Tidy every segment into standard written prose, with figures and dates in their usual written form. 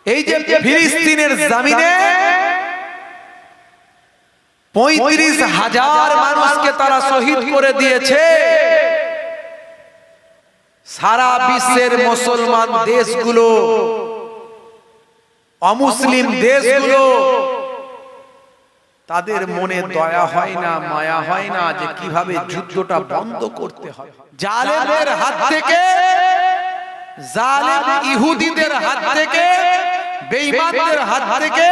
এই যে ফিলিস্তিনের জমিনে ৩৫,০০০ মানুষকে তারা শহীদ করে দিয়েছে। সারা বিশ্বের মুসলমান দেশগুলো, অমুসলিম দেশগুলো, তাদের মনে দয়া হয় না, মায়া হয় না যে কিভাবে যুদ্ধটা বন্ধ করতে হবে। জালেমের হাত থেকে, জালেম ইহুদিদের হাত থেকে, বেঈমানদের হাত থেকে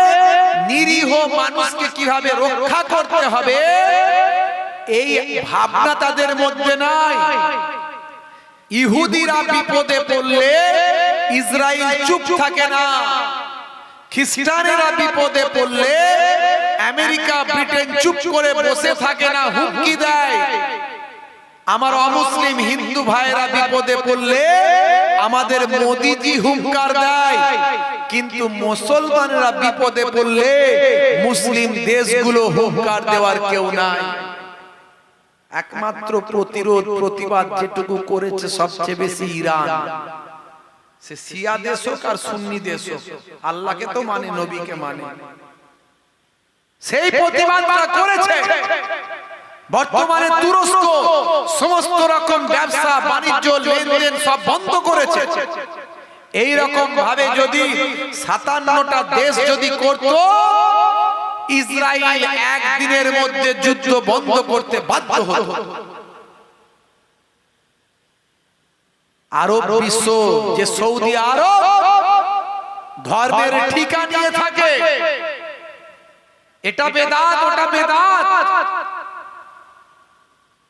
নিরীহ মানুষকে কিভাবে রক্ষা করতে হবে, এই ভাবনা তাদের মধ্যে নাই। ইহুদিরা বিপদে পড়লে ইসরায়েল চুপ থাকে না, খ্রিস্টানেরা বিপদে পড়লে আমেরিকা ব্রিটেন চুপ করে বসে থাকে না, হুমকি দেয়। আমার অমুসলিম হিন্দু ভাইরা বিপদে পড়লে আমাদের মোদিজি হুঙ্কার দেয়। কিন্তু মুসলমানরা বিপদে পড়লে মুসলিম দেশগুলো হুঙ্কার দেওয়ার কেউ নাই। একমাত্র প্রতিরোধ প্রতিবাদ যেটুকু করেছে সবচেয়ে বেশি ইরান। সে শিয়া দেশ হোক আর সুন্নি দেশ হোক, আল্লাহকে তো মানে, নবীকে মানে, সেই প্রতিবাদটা করেছে। বর্তমানে তুরস্ক সমস্ত রকম ব্যবসা বাণিজ্য লেনদেন সব বন্ধ করেছে। এই রকম ভাবে যদি ৫৭টা দেশ যদি করত, ইসরায়েল একদিনের মধ্যে যুদ্ধ বন্ধ করতে বাধ্য হতো। আরব বিশ্ব যে সৌদি আরব ধর্মের ঠিকা নিয়ে থাকে, এটা বেদাত ওটা বেদাত,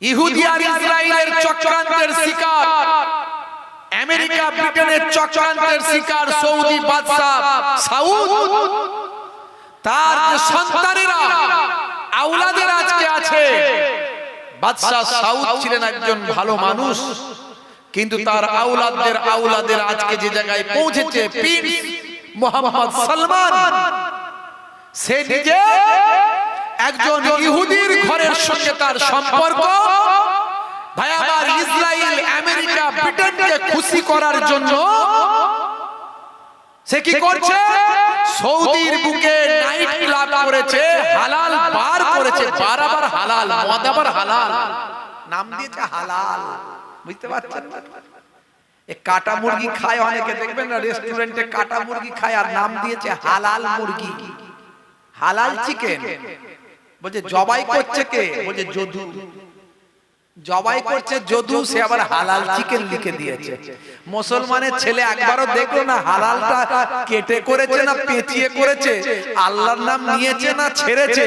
ইহুদি আর ইসরায়েলের চক্রান্তের শিকার, আমেরিকা ব্রিটেনের চক্রান্তের শিকার সৌদি বাদশা সাউদ, তার সন্তানেরা আওলাদের আজকে আছে। বাদশা সাউদ ছিলেন একজন ভালো মানুষ, কিন্তু তার আওলাদের আজকে যে জায়গায় পৌঁছেছে, প্রিন্স মোহাম্মদ সালমান, সে নিজে একজন ইহুদির ঘরের সঙ্গে তার সম্পর্ক। ভাই আমার, ইসরায়েল আমেরিকা ব্রিটেনকে খুশি করার জন্য সে কি করছে? সৌদির বুকে নাইট ক্লাব করেছে, হালাল বার করেছে, বারবার হালাল, মদ আবার হালাল, নাম দিয়েছে হালাল। বুঝতে পারছেন? এই কাটা মুরগি খায় অনেকে, দেখবেন না রেস্টুরেন্টে কাটা মুরগি খায়, আর নাম দিয়েছে হালাল মুরগি, হালাল চিকেন। বলছে জবাই করছে কে? বলছে যদু। জবাই করছে যদু, সে আবার হালাল চিকেন লিখে দিয়েছে। মুসলমানের ছেলে একবারও দেখলো না হালালটা কেটে করেছে না পেঁচিয়ে করেছে, আল্লাহর নাম নিয়েছে না ছেড়েছে,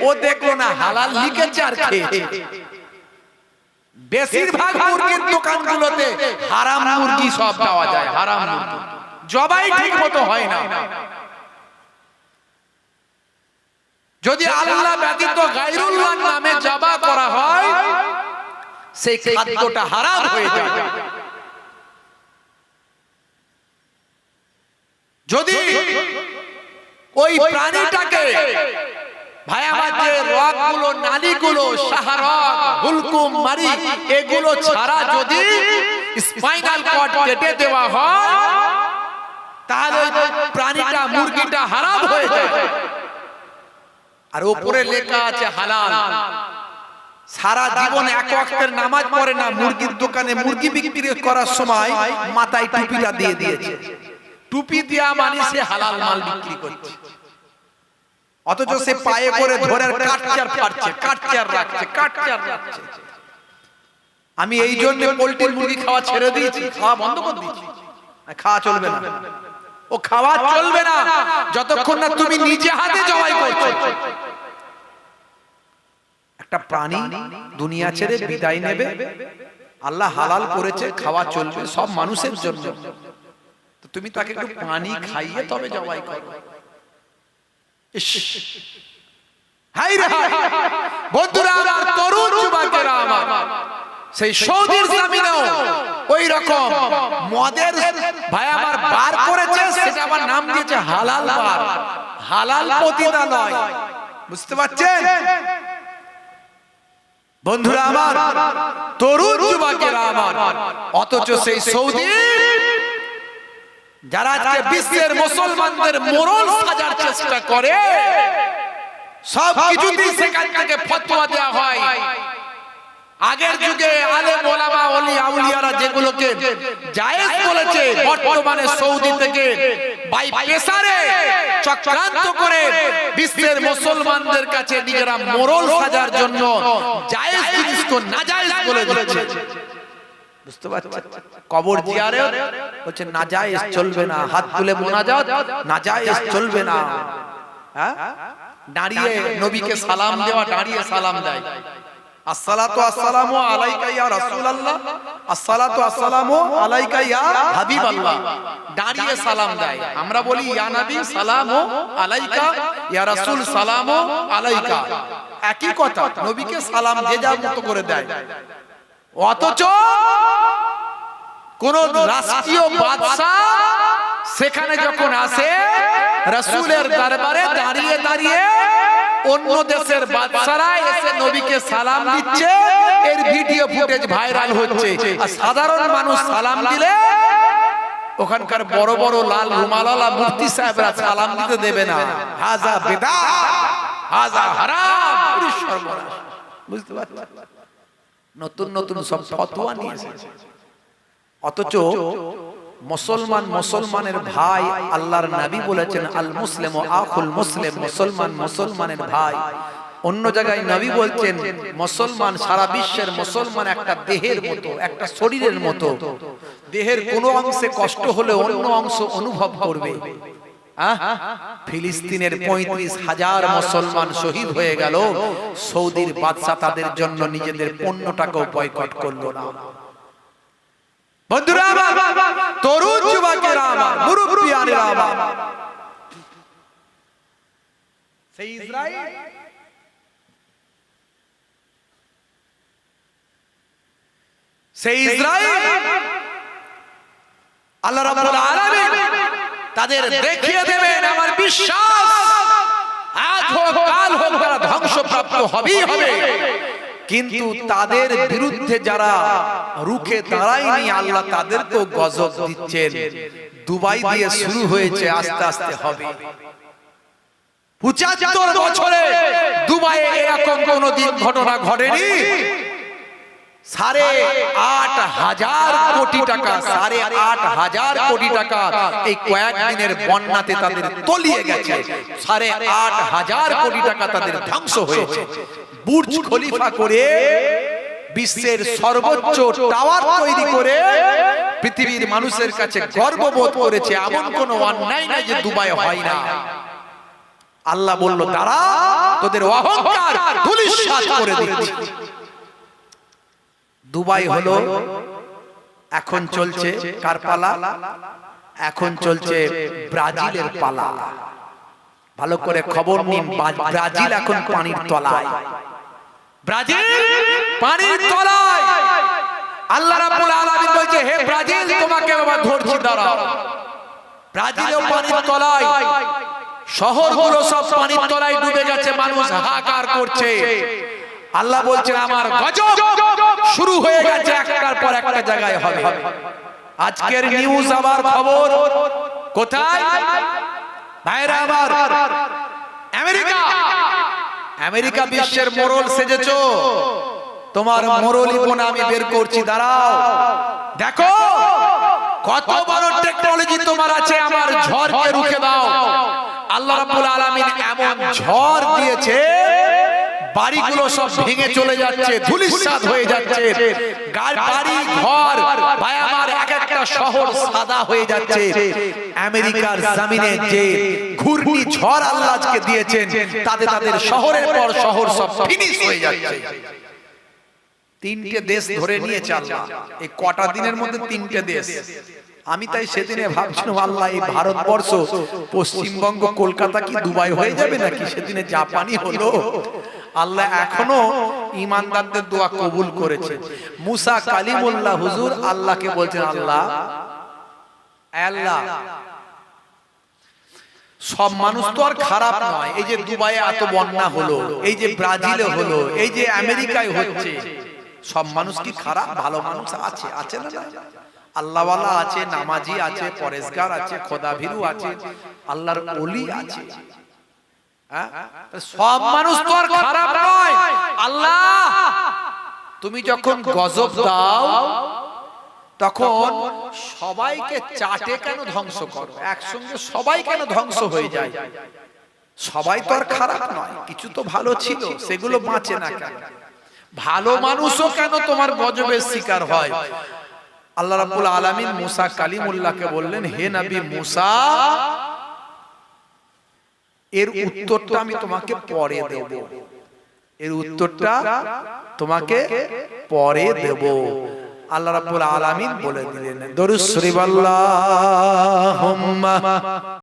ও দেখলো না, হালাল লিখেছে আর খেয়েছে। বেশিরভাগ মুরগির দোকানগুলোতে হারাম মুরগি সব পাওয়া যায়, হারাম মুরগি, জবাই ঠিক মতো হয় না। যদি আল্লাহ ব্যতীত গায়রুল্লাহর নামে জবা করা হয়, সেই খাদ্যটা হারাম হয়ে যায়। যদি ওই প্রাণীটাকে, ভাই আমার, যে রগগুলো, নালীগুলো, শাহরগ, হুলকুম, মারি, এগুলো ছাড়া যদি স্পাইনাল কর্ড কেটে দেওয়া হয়, তাহলে প্রাণীটা, মুরগিটা হারাম হয়ে যায়। আর উপরে লেখা আছে হালাল। সারা জীবন এক ওয়াক্তের নামাজ পড়ে না, মুরগির দোকানে মুরগি বিক্রি করার সময় মাথায় টুপিটা দিয়ে দিয়েছে, টুপি দেয়া মানে সে হালাল মাল বিক্রি করছে। অথচ সে পায়ে করে ধরে কাটচার ফাড়ছে, কাটচার রাখছে, কাটচার রাখছে। আমি এই জন্য পোল্ট্রি মুরগি খাওয়া ছেড়ে দিয়েছি, খাওয়া বন্ধ করে দিয়েছি। খাওয়া চলবে না, ও খাওয়া চলবে না যতক্ষণ না তুমি নিজে হাতে জবাই করছো। একটা প্রাণী দুনিয়া ছেড়ে বিদায় নেবে, আল্লাহ হালাল করেছে, খাওয়া চলবে সব মানুষের জন্য, তো তুমি তাকে একটু পানি খাইয়ে তবে জবাই করো। হাই রে হাই বন্ধুরা আমার, তরুণ যুবকেরা আমার, সেই সৌদির জমিনেও ওই রকম মদের, ভাই আমার, বার করেছে, সেটা আবার নাম দিয়েছে হালাল বার, হালাল পতিতালয়। বুঝতে পারছেন বন্ধুরা আমার, তরুণ যুবকেরা আমার? অথচ সেই সৌদি যারা আজকে বিশ্বের মুসলমানদের মোরল সাজার চেষ্টা করে, সব কিছুতেই সেখান থেকে ফতোয়া দেওয়া হয়। আগের যুগে আলেম ওলামা ওলি আউলিয়ারা যেগুলোকে জায়েজ বলেছে, বর্তমানে সৌদি থেকে বাই প্রেসারে চক্রান্ত করে বিশ্বের মুসলমানদের কাছে নিজেরা মোরল সাজার জন্য জায়েজ জিনিসকে নাজায়েজ বলে দিচ্ছে। বুঝতে পারছেন? কবর জিয়ারে হচ্ছে নাজায়েজ, চলবে না। হাত তুলে মোনাজাত নাজায়েজ, চলবে না। হ্যাঁ, দাঁড়িয়ে নবীকে সালাম দেওয়া, দাঁড়িয়ে সালাম দেয়। আসসালাতু আসসালামু আলাইকা ইয়া রাসূলুল্লাহ, আসসালাতু আসসালামু আলাইকা ইয়া হাবিবাল্লাহ, দাঁড়িয়ে সালাম দেয়। আমরা বলি ইয়া নবী সালামু আলাইকা, ইয়া রাসূল সালামু আলাইকা, একই কথা। নবীকে সালাম যে যার মতো করে দেয়। অথচ কোন রাষ্ট্রীয় বাদশা সেখানে যখন আসে, রাসূলের দরবারে দাঁড়িয়ে দাঁড়িয়ে অন্য দেশের বাদশারা এসে নবীকে সালাম দিচ্ছে, এর ভিডিও ফুটেজ ভাইরাল হচ্ছে। আর সাধারণ মানুষ সালাম দিলে ওখানকার বড় বড় লাল রুমালওয়ালা মুফতি সাহেবরা সালাম দিতে দেবে না। হাজা বিদআত, হাজা হারাম, সর্বনাশ। বুঝতে পারছেন? নতুন নতুন সব ফতোয়া নিয়ে এসেছে। অথচ মুসলমানের ভাই, আল্লাহর নবী বলেছেন আল মুসলিমু আখুল মুসলিম, মুসলমান মুসলমানের ভাই। অন্য জায়গায় নবী বলছেন মুসলমান, সারা বিশ্বের মুসলমান একটা দেহের মতো, একটা শরীরের মতো। দেহের কোনো অংশে কষ্ট হলে অন্য অংশ অনুভব করবে। ফিলিস্তিনের 35,000 মুসলমান শহীদ হয়ে গেল, সৌদির বাদশা তাদের জন্য নিজেদের পণ্যটাকেও বয়কট করলো না। বন্ধুরা আমার, তরুণ যুবকেরা আমার, মুরব্বিয়ানেরা আমার, সেই ইসরাইল আল্লাহ রাব্বুল আলামিন তাদের দেখিয়ে দেবেন। আমার বিশ্বাস আজ হোক কাল হোক তারা ধ্বংসপ্রাপ্ত হবেই হবে। কিন্তু তাদের বিরুদ্ধে যারা রুখে দাঁড়ায়নি, আল্লাহ তাদেরকেও গজব দিচ্ছেন। দুবাই দিয়ে শুরু হয়েছে, আস্তে আস্তে হবে। 75 বছরে দুবাইয়ে এরকম কোনদিন ঘটনা ঘটেনি। 8,500 কোটি টাকা, 8,500 কোটি টাকা এই কয়েকদিনের বন্যাতে তাদের তলিয়ে গেছে। 8,500 কোটি টাকা তাদের ধ্বংস হয়েছে। বুর্জ খলিফা করে, বিশ্বের সর্বোচ্চ টাওয়ার তৈরি করে পৃথিবীর মানুষের কাছে গর্ববোধ করেছে। এমন কোন অন্যায় নাই যে দুবাই হয় না। আল্লাহ বলল, তারা তোদের অহংকার ধূলিসাৎ করে দিচ্ছে। দুবাই হলো, এখন চলছে কার পালা? এখন চলছে ব্রাজিলের পালা। ভালো করে খবর নিন, ব্রাজিল এখন পানির তলায়। ব্রাজিল পানির তলায়। আল্লাহ রাব্বুল আলামিন বলছে, হে ব্রাজিল, তোমাকে বাবা ধরছি, দাঁড়াও। ব্রাজিলও পানির তলায়, শহরগুলো সব পানির তলায় ডুবে গেছে, মানুষ হাহাকার করছে। আল্লাহ বলছেন, আমার গজব শুরু হয়ে গেছে, একটার পর একটা জায়গায় হবে। আজকের নিউজ আবার খবর কোথায় ভাইরা আমার? আমেরিকা বিশ্বের মোরল সেজেছো। তোমার মোরলি বোনা আমি বের করছি, দাঁড়াও। দেখো কত বড় টেকনোলজি তোমার আছে, আমার ঝড়কে রুখে দাও। আল্লাহ রাব্বুল আলামিন এমন ঝড় দিয়েছে, বাড়িগুলো সব ভেঙে চলে যাচ্ছে, ধূলিসাৎ হয়ে যাচ্ছে। বাড়ি ঘর ভাই আমার, এক একটা শহর সাদা হয়ে যাচ্ছে। আমেরিকার জমিনে যে ঘূর্ণিঝড় আল্লাহ আজকে দিয়েছেন, তাতে তাদের শহরের পর শহর সব ফিনিশ হয়ে যাচ্ছে। 3টে দেশ ধরে নিয়েছে আল্লাহ, এই কটা দিনের মধ্যে 3টে দেশ। আমি তাই সেদিনে ভাবছিলাম, আল্লাহ এই ভারতবর্ষ, পশ্চিমবঙ্গ, কলকাতা কি দুবাই হয়ে যাবে নাকি? সেদিনে জাপানি হলো। আল্লাহ এখনো ইমানদারদের দোয়া কবুল করেছে। মুসা কালিমুল্লাহ হুজুর আল্লাহকে বলছেন, আল্লাহ সব মানুষ তো আর খারাপ নয়। এই যে দুবাইয়ে এত বন্যা হলো, এই যে ব্রাজিলে হলো, এই যে আমেরিকায় হচ্ছে, সব মানুষ কি খারাপ? ভালো মানুষ আছে, আছে না? আল্লাহওয়ালা আছে, নামাজি আছে, পরেশগার আছে, খোদাভীরু আছে, আল্লাহর ওলি আছে। সব মানুষ তো আর খারাপ নয়। আল্লাহ তুমি যখন গজব দাও তখন সবাইকে চাটে কেন ধ্বংস করো? একসঙ্গে সবাই কেন ধ্বংস হয়ে যায়? সবাই তো আর খারাপ নয়, কিছু তো ভালো ছিল, সেগুলো বাঁচে না কেন? ভালো মানুষও কেন তোমার গজবের শিকার হয়? আল্লাহ রাব্বুল আলামিন মুসা কালিমুল্লাহকে বললেন, হে নবী মুসা, এর উত্তরটা আমি তোমাকে পরে দেব, এর উত্তরটা তোমাকে পরে দেব। আল্লাহ রাব্বুল আলামিন বলে দিলেন, দরুদ শরীফ আল্লাহুম্মা